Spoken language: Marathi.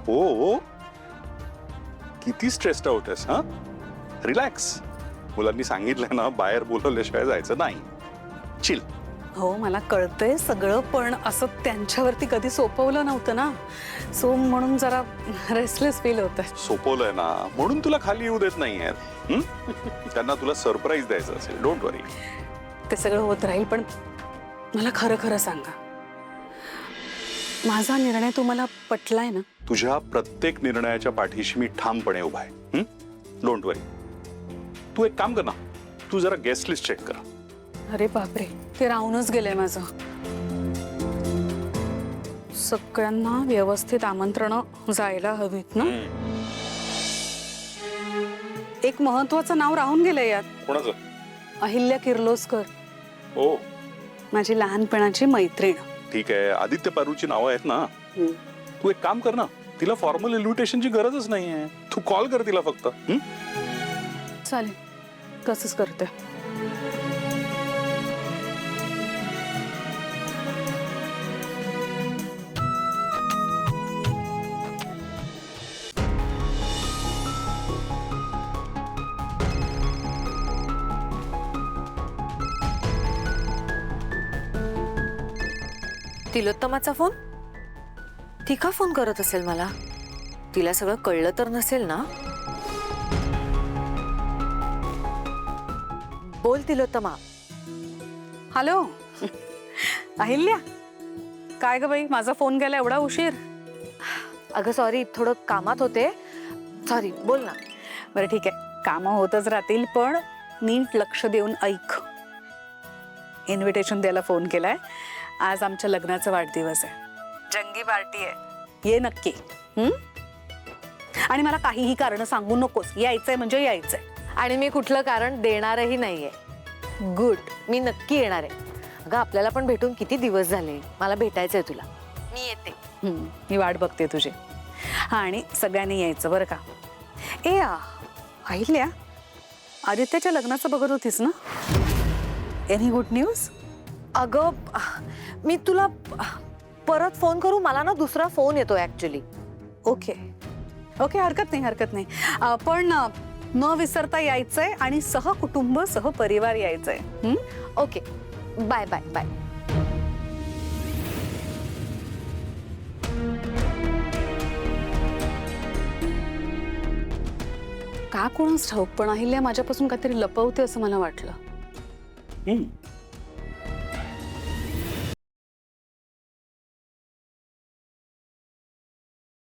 हो, किती स्ट्रेस्ड आउट आहेस हा? रिलॅक्स. मुलांनी सांगितलंय ना, बाहेर बोलवल्याशिवाय जायचं नाही. चिल. हो मला कळतंय सगळं, पण असं त्यांच्यावरती कधी सोपवलं नव्हतं ना, सो म्हणून जरा रेस्टलेस फील होतंय. सोपवलंय ना, म्हणून तुला खाली येऊ देत नाहीये. त्यांना तुला सरप्राईज द्यायचं असेल. डोंट वरी. ते सगळं होत राहील, पण मला खरं खरं सांगा, माझा निर्णय तुम्हाला पटलाय ना? तुझ्या प्रत्येक निर्णयाच्या पाठीशी मी ठामपणे उभा आहे. डोंट वरी. तू एक काम कर ना, तू जरा गेस्ट लिस्ट चेक कर. अरे बापरे, ते राहूनच गेलंय माझं. सगळ्यांना व्यवस्थित आमंत्रण जायला हवीत ना. एक महत्वाचं नाव राहून गेलंय यात. कोणाचं? अहिल्या किर्लोस्कर, हो माझी लहानपणाची मैत्रीण. ठीक आहे, आदित्य पारूची नावं आहेत ना. तू एक काम कर ना, तिला फॉर्मल इन्व्हिटेशनची गरजच नाहीये. तू कॉल कर तिला फक्त. चालेल, तसंच करते. तिलोत्तमाचा फोन? ती का फोन करत असेल मला? तिला सगळं कळलं तर नसेल ना? बोल तिलोत्तमा. हॅलो अहिल्या, काय ग बाई, माझा फोन गेला एवढा उशीर? अगं सॉरी, थोडं कामात होते. सॉरी, बोल ना. बरं ठीक आहे, कामं होतच राहतील, पण नीट लक्ष देऊन ऐक. इन्व्हिटेशन द्यायला फोन केलाय. आज आमच्या लग्नाचा वाढदिवस आहे, जंगी पार्टी आहे, ये नक्की. आणि मला काहीही कारण सांगू नकोस, यायचंय म्हणजे यायचंय. आणि मी कुठलं कारण देणारही नाहीये. गुड, मी नक्की येणार आहे. अगं आपल्याला पण भेटून किती दिवस झाले. मला भेटायचंय तुला. मी येते. मी वाट बघते तुझी. हा, आणि सगळ्यांनी यायचं बरं का. ए अहिल्या, आदित्याच्या लग्नाचं बघत होतीस ना? Any good news? अगं मी तुला परत फोन करू? मला ना दुसरा फोन येतो ऍक्च्युली. ओके ओके, हरकत नाही हरकत नाही. पण न विसरता यायचंय आणि सहकुटुंब सहपरिवार यायचंय. Okay, bye bye bye. का कोणाच ठाऊक, पण अहिल्या माझ्यापासून काहीतरी लपवते असं मला वाटलं.